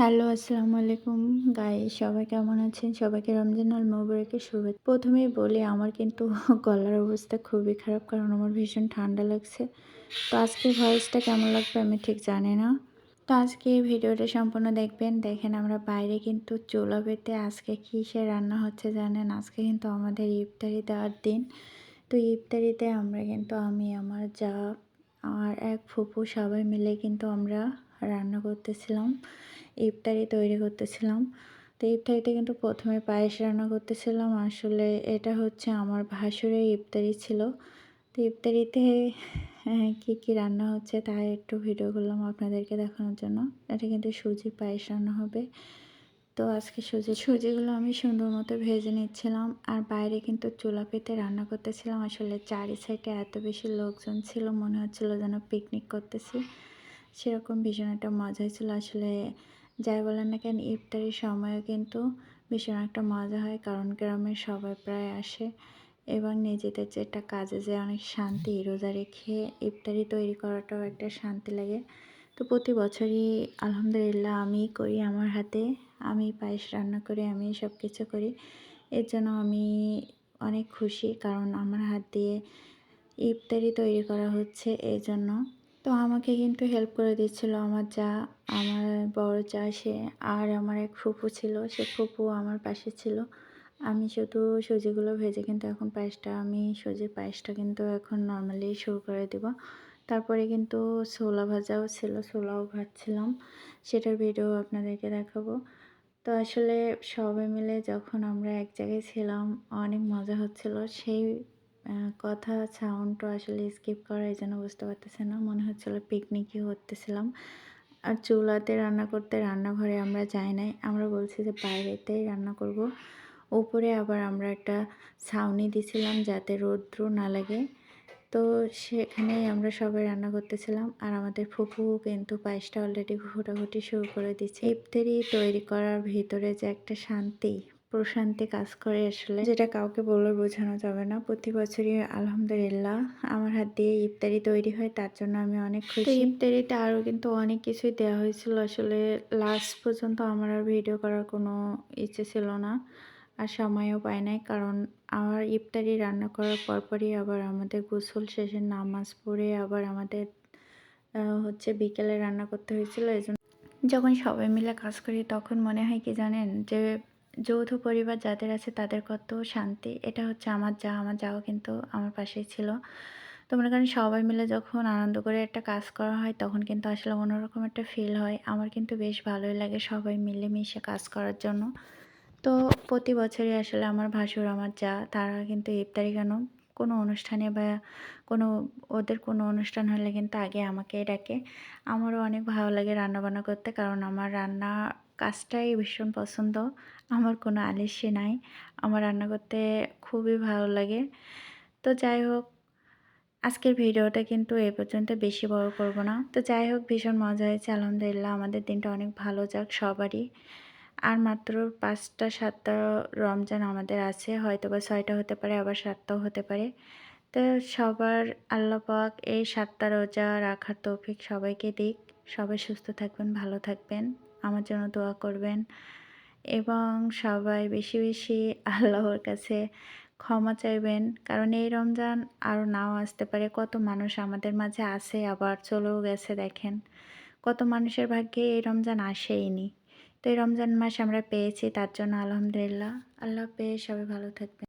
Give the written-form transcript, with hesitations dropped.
Hello, আসসালামু আলাইকুম guys, সবাই কেমন আছেন? সবাইকে রমজান আল মোবারকের শুভেচ্ছা। প্রথমেই বলি আমার কিন্তু গলার অবস্থা খুবই খারাপ, কারণ আমার ভীষণ ঠান্ডা লাগছে। তো আজকের ভয়েসটা কেমন লাগবে আমি ঠিক জানি না। তো আজকে এই ভিডিওটা সম্পূর্ণ দেখবেন। দেখেন আমরা বাইরে কিন্তু চুলা পেতে আজকে কিসের রান্না হচ্ছে জানেন? আজকে কিন্তু আমাদের ইফতারি দেওয়ার দিন। তো ইফতারিতে আমরা কিন্তু আমি, আমার যা আর এক ফুপু সবাই মিলে কিন্তু আমরা রান্না করতেছিলাম, ইফতারি তৈরি করতেছিলাম। তো ইফতারিতে কিন্তু প্রথমে পায়েস রান্না করতেছিলাম। আসলে এটা হচ্ছে আমার ভাসুরের ইফতারি ছিল। তো ইফতারিতে কী কী রান্না হচ্ছে তা একটু ভিডিও করলাম আপনাদেরকে দেখানোর জন্য। এটা কিন্তু সুজির পায়েস রান্না হবে। তো আজকে সুজিগুলো আমি সুন্দর মতো ভেজে নিচ্ছিলাম। আর বাইরে কিন্তু চুলা পেতে রান্না করতেছিলাম। আসলে চারি সাইডে এত বেশি লোকজন ছিল, মনে হচ্ছিল যেন পিকনিক করতেছি। সেরকম ভীষণ একটা মজা হয়েছিল। আসলে যাই বলেন না কেন, ইফতারির সময়ও কিন্তু ভীষণ একটা মজা হয়, কারণ গ্রামের সবাই প্রায় আসে এবং নিজেদের যেটা কাজে যে অনেক শান্তি, রোজা রেখে ইফতারি তৈরি করাটাও একটা শান্তি লাগে। তো প্রতি বছরই আলহামদুলিল্লাহ আমিই করি আমার হাতে। আমি পায়েস রান্না করি, আমি সব কিছু করি। এর জন্য আমি অনেক খুশি, কারণ আমার হাত দিয়ে ইফতারি তৈরি করা হচ্ছে এজন্য। তো আমাকে কিন্তু হেল্প করে দিচ্ছিল আমার যা, আমার বড় যা সে, আর আমার এক ফুপু ছিল, সে ফুপু আমার পাশে ছিল। আমি শুধু সুজিগুলো ভেজে কিন্তু এখন সুজির পায়েসটা কিন্তু এখন নর্মালি শুরু করে দেব। তারপরে কিন্তু ছোলা ভাজাও ছিল, ছোলাও ভাজছিলাম, সেটার ভিডিও আপনাদেরকে দেখাবো। তো আসলে সবাই মিলে যখন আমরা এক জায়গায় ছিলাম অনেক মজা হচ্ছিল। সেই কথা সাউন্ডটা আসলে স্কিপ করা এই জন্য বুঝতে পারতেছে না, মনে হচ্ছিল পিকনিকই করতেছিলাম। আর চুলাতে রান্না করতে রান্নাঘরে আমরা যাই নাই, আমরা বলছি যে বাইরেতেই রান্না করব। উপরে আবার আমরা একটা ছাউনি দিছিলাম যাতে রৌদ্র না লাগে। তো সেখানেই আমরা সবাই রান্না করতেছিলাম। আর আমাদের ফুপু কিন্তু পায়েসটা অলরেডি ঘোটাঘুটি শুরু করে দিচ্ছে। ইফতারি তৈরি করার ভিতরে যে একটা শান্তি, প্রশান্তি কাজ করে আসলে, যেটা কাউকে বলে বোঝানো যাবে না। প্রতি বছরই আলহামদুলিল্লাহ আমার হাত দিয়ে ইফতারি তৈরি হয়, তার জন্য আমি অনেক খুশি। ইফতারিতে আরও কিন্তু অনেক কিছুই দেওয়া হয়েছিল। আসলে লাস্ট পর্যন্ত আমার আর ভিডিও করার কোনো ইচ্ছে ছিল না, আর সময়ও পাই নাই, কারণ আমার ইফতারি রান্না করার পরপরই আবার আমাদের গোসল শেষে নামাজ পড়ে আবার আমাদের হচ্ছে বিকেলে রান্না করতে হয়েছিল। এজন্য যখন সবাই মিলে কাজ করি তখন মনে হয় কি জানেন, যে যৌথ পরিবার যাদের আছে তাদের কত শান্তি। এটা হচ্ছে আমার যাও কিন্তু আমার পাশেই ছিল। তো মনে করেন সবাই মিলে যখন আনন্দ করে একটা কাজ করা হয় তখন কিন্তু আসলে অন্যরকম একটা ফিল হয়। আমার কিন্তু বেশ ভালোই লাগে সবাই মিলেমিশে কাজ করার জন্য। তো প্রতি বছরই আসলে আমার ভাসুর, আমার যা, তারা কিন্তু ইফতারি কেন কোনো অনুষ্ঠানে বা কোনো ওদের কোনো অনুষ্ঠান হলে কিন্তু আগে আমাকেই ডাকে। আমারও অনেক ভালো লাগে রান্নাবান্না করতে, কারণ আমার রান্না কাজটাই ভীষণ পছন্দ। আমার কোনো আলিস্যি নাই, আমার রান্না করতে খুবই ভালো লাগে। তো যাই হোক, আজকের ভিডিওটা কিন্তু এ পর্যন্ত, বেশি বড় করব না। তো যাই হোক, ভীষণ মজা হয়েছে আলহামদুলিল্লাহ। আমাদের দিনটা অনেক ভালো যাক সবারই। আর মাত্র ৫টা ৭টা রমজান আমাদের আছে, হয়তো বা ৬টা হতে পারে, আবার ৭টাও হতে পারে। তো সবার আল্লাহ পাক এই ৭টা রোজা রাখার তৌফিক সবাইকে দিক। সবাই সুস্থ থাকবেন, ভালো থাকবেন, আমার জন্য দোয়া করবেন এবং সবাই বেশি বেশি আল্লাহর কাছে ক্ষমা চাইবেন, কারণ এই রমজান আরও নাও আসতে পারে। কত মানুষ আমাদের মাঝে আছে আবার চলেও গেছে, দেখেন কত মানুষের ভাগ্যে এই রমজান আসেইনি। তো এই রমজান মাস আমরা পেয়েছি, তার জন্য আলহামদুলিল্লাহ। আল্লাহ হাফেজ, সবাই ভালো থাকবেন।